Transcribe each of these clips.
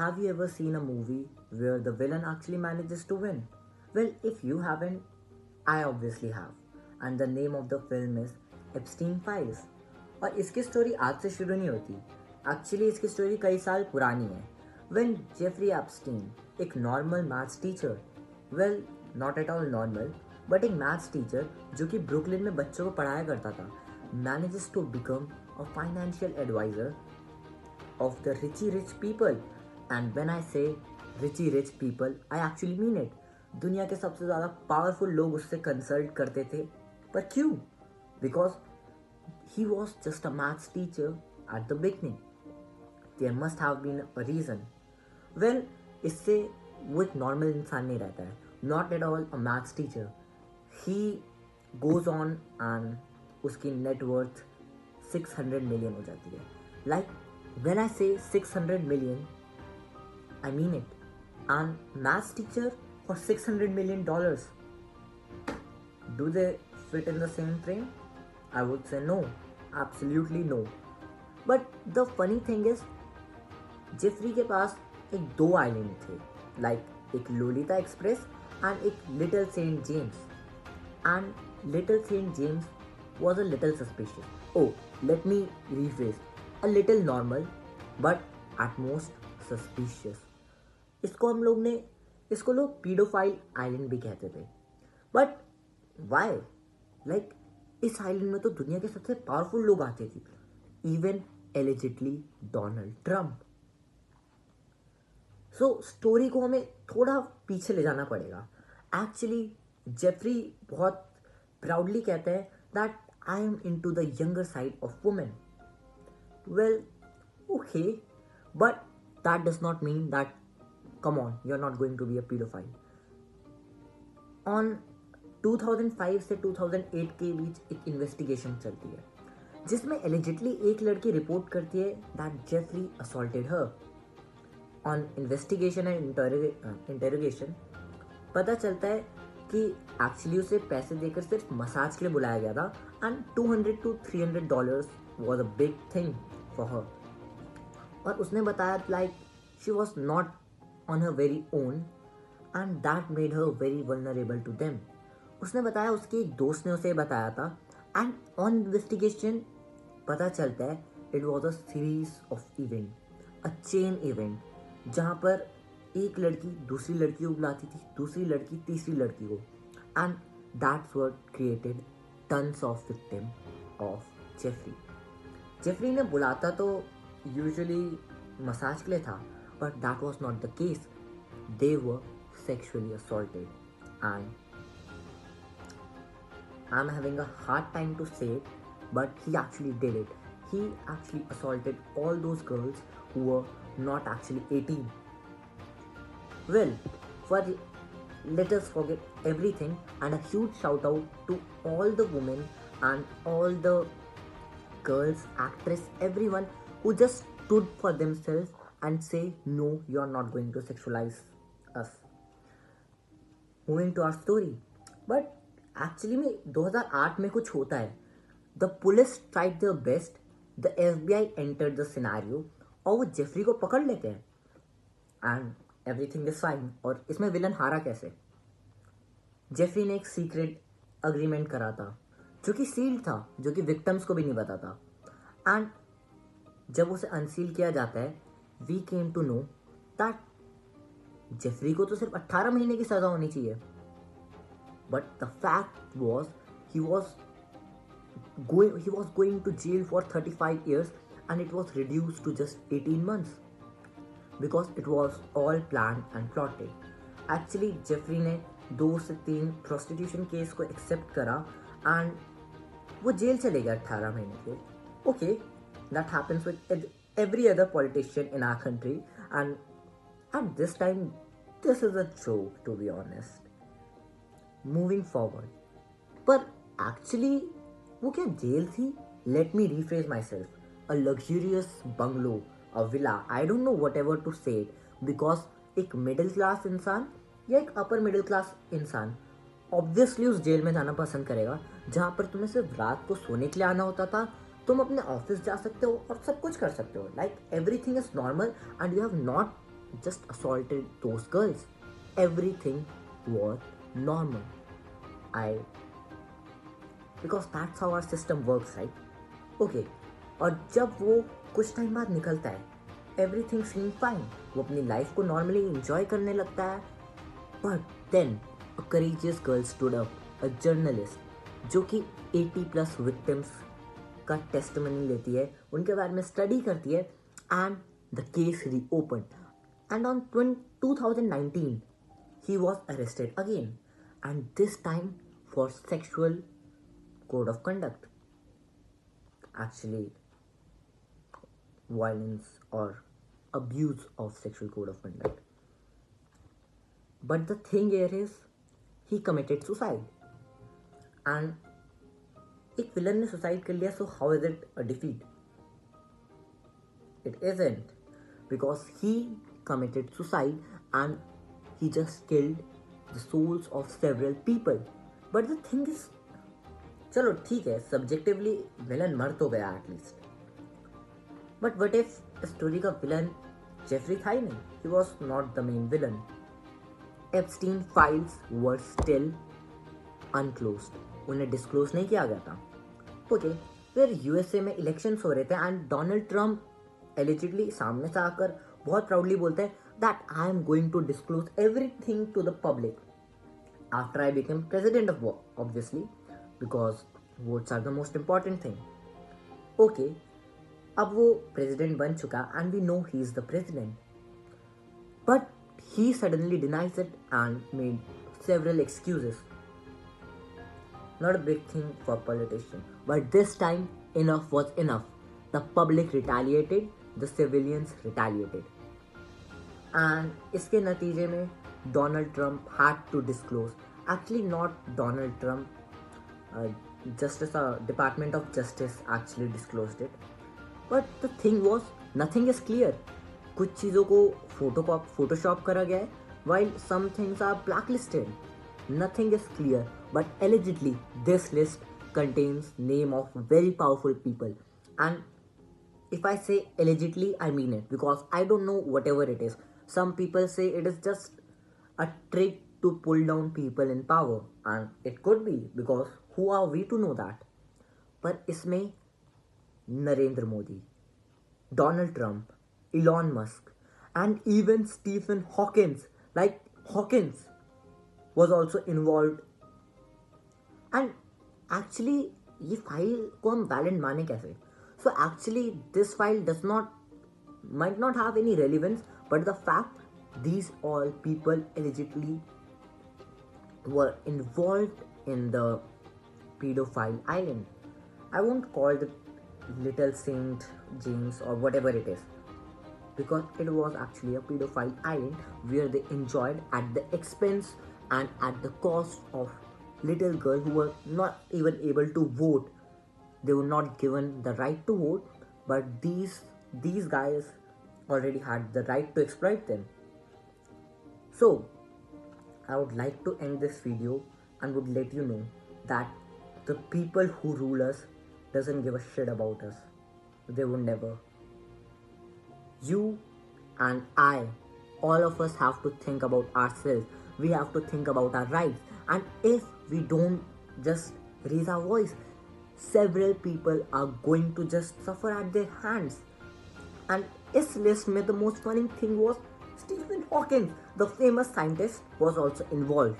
Have you ever seen a movie where the villain actually manages to win? Well, if you haven't, I obviously have. And the name of the film is Epstein Files. और इसकी story आज से शुरू नहीं होती. Actually इसकी story कई साल पुरानी है. When Jeffrey Epstein, एक normal maths teacher, well not at all normal, but एक मैथ्स टीचर जो कि ब्रुकलिन में बच्चों को पढ़ाया करता था, manages to become a financial adviser of the richy rich people. And when I say richy rich people, I actually mean it. दुनिया के सबसे ज़्यादा पावरफुल लोग उससे कंसल्ट करते थे. पर क्यों? Because he was just a maths teacher at the beginning. There must have been a reason. Well, इससे वो एक नॉर्मल इंसान नहीं रहता है. Not at all a maths teacher. He goes on and उसकी नेटवर्थ 600 मिलियन हो जाती है. Like when I say 600 million, I mean it. And maths teacher for $600 million. Do they fit in the same frame? I would say no. Absolutely no. But the funny thing is, Jeffrey के पास एक दो island थे, like एक Lolita Express and एक Little Saint James. And Little Saint James was a little suspicious. Oh, let me rephrase. A little normal, but at most suspicious. इसको लोग paedophile island भी कहते थे. But why? लाइक इस island में तो दुनिया के सबसे पावरफुल लोग आते थे, even एलिजिटली Donald Trump. So story को हमें थोड़ा पीछे ले जाना पड़ेगा. एक्चुअली जेफरी बहुत प्राउडली कहता है that I am into the younger side of women. Well, okay, but that does not mean that, come on, you're not going to be a pedophile. On 2005 से 2008 के बीच एक इन्वेस्टिगेशन चलती है जिसमें एलिजिटली एक लड़की रिपोर्ट करती है that Jeffrey assaulted her. On investigation and interrogation पता चलता है कि एक्चुअली उसे पैसे देकर सिर्फ मसाज के लिए बुलाया गया था and $200 to $300 was a big thing for her. और उसने बताया like she was not on her very own and that made her very vulnerable to them. उसने बताया उसके एक दोस्त ने उसे बताया था and on investigation पता चलता है it was a series of event, a chain event, जहाँ पर एक लड़की दूसरी लड़की को बुलाती थी, दूसरी लड़की तीसरी लड़की को, and that's what created tons of victim of Jeffrey. Jeffrey ने बुलाता तो यूजुअली मसाज के लिए था, but that was not the case. They were sexually assaulted and I am having a hard time to say it, but he actually did it. He actually assaulted all those girls who were not actually 18. Well, for let us forget everything and a huge shout out to all the women and all the girls, actress, everyone who just stood for themselves and say no, you are not going to sexualize us. Moving to our story, but actually में 2008 में कुछ होता है. The police tried their best, the FBI entered the scenario और वो Jeffrey को पकड़ लेते हैं and everything is fine. और इसमें विलन हारा कैसे? जेफरी ने एक सीक्रेट अग्रीमेंट करा था जो कि सील्ड था, जो कि विक्टिम्स को भी नहीं पता था. एंड जब उसे अनसील किया जाता है, we came to know that Jeffrey को तो सिर्फ 18 महीने की सजा होनी चाहिए, but the fact was he was going to jail for 35 years and it was reduced to just 18 months because it was all planned and plotted. Actually Jeffrey ने 2 से 3 प्रोस्टिट्यूशन केस को एक्सेप्ट करा एंड वो jail चले गया 18 महीने के. Okay, that happens with every other politician in our country and at this time this is a joke to be honest. Moving forward, पर एक्चुअली वो क्या जेल थी? Let me rephrase myself. A luxurious bungalow, a villa, I don't know whatever to say it, because एक middle class इंसान या एक upper middle class इंसान obviously उस जेल में जाना पसंद करेगा जहाँ पर तुम्हें सिर्फ रात को सोने के लिए आना होता था. तुम अपने ऑफिस जा सकते हो और सब कुछ कर सकते हो, like everything is normal and you have not just assaulted those girls. Everything was normal. I because that's how our system works, right? Okay. और जब वो कुछ टाइम बाद निकलता है, एवरीथिंग सीम फाइन, वो अपनी लाइफ को नॉर्मली इंजॉय करने लगता है. But then a courageous girl stood up, a journalist जो कि 80 प्लस विक्टिम्स का टेस्टमनी लेती है, उनके बारे में स्टडी करती है, and the case reopen. And on 2019 he was arrested again, and this time for sexual code of conduct, actually violence or abuse of sexual code of conduct. But the thing here is he committed suicide, and एक villain ने suicide कर लिया, so how is it a defeat? It isn't, because he committed suicide and he just killed the souls of several people. But the thing is, चलो ठीक है, subjectively villain मर तो गया at least, but what if story का villain Jeffrey था ही नहीं? He was not the main villain. Epstein files were still अनक्लोज्ड, उन्हें डिस्क्लोज नहीं किया गया था. ओके, फिर यूएसए में इलेक्शंस हो रहे थे एंड डोनाल्ड ट्रम्प एलिजिडली सामने से आकर बहुत प्राउडली बोलते हैं that I am going to disclose everything to the public after I became president of war, obviously, because votes are the most important thing. Okay, अब वो president बन चुका and we know he is the president, but he suddenly denies it and made several excuses. Not a big thing for politician, but this time enough was enough. The public retaliated, the civilians retaliated. And इसके नतीजे में Donald Trump had to disclose, actually not Donald Trump, justice department of justice actually disclosed it. But the thing was nothing is clear. कुछ चीज़ों को Photoshop करा गया है, while some things are blacklisted. Nothing is clear, but allegedly this list contains name of very powerful people. And if I say allegedly, I mean it, because I don't know whatever it is. Some people say it is just a trick to pull down people in power, and it could be, because who are we to know that? पर इसमें Narendra Modi, Donald Trump, Elon Musk, and even Stephen Hawkins, like Hawkins was also involved. And actually ये file को हम valid माने कैसे? So actually this file might not have any relevance, but the fact these all people allegedly were involved in the pedophile island. I won't call it Little Saint James or whatever it is, because it was actually a pedophile island where they enjoyed at the expense and at the cost of little girls who were not even able to vote. They were not given the right to vote, but these guys already had the right to exploit them. So I would like to end this video and would let you know that the people who rule us doesn't give a shit about us. They would never. You and I, all of us have to think about ourselves. We have to think about our rights. And if we don't just raise our voice, several people are going to just suffer at their hands. And इस list में the most funny thing was Stephen Hawking, the famous scientist, was also involved.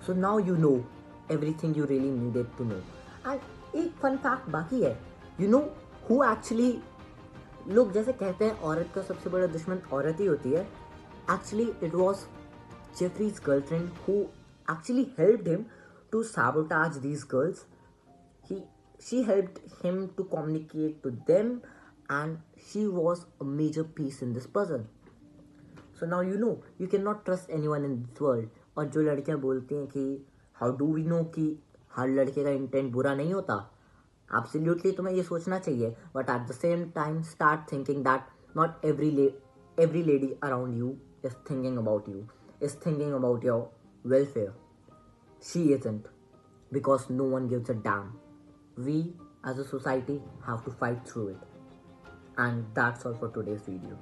So now you know everything you really needed to know. And एक fun fact बाकी है. You know who actually, लोग जैसे कहते हैं औरत का सबसे बड़ा दुश्मन औरत ही होती है. Actually it was Jeffrey's girlfriend who actually helped him to sabotage these girls. She helped him to communicate to them, and she was a major piece in this puzzle. So now you know you cannot trust anyone in this world. और जो लड़कियां बोलती हैं कि how do we know कि हर लड़के का intent बुरा नहीं होता, absolutely तुम्हें ये सोचना चाहिए, but at the same time start thinking that not every lady around you is thinking about you, is thinking about your welfare. She isn't, because no one gives a damn. We as a society have to fight through it. And that's all for today's video.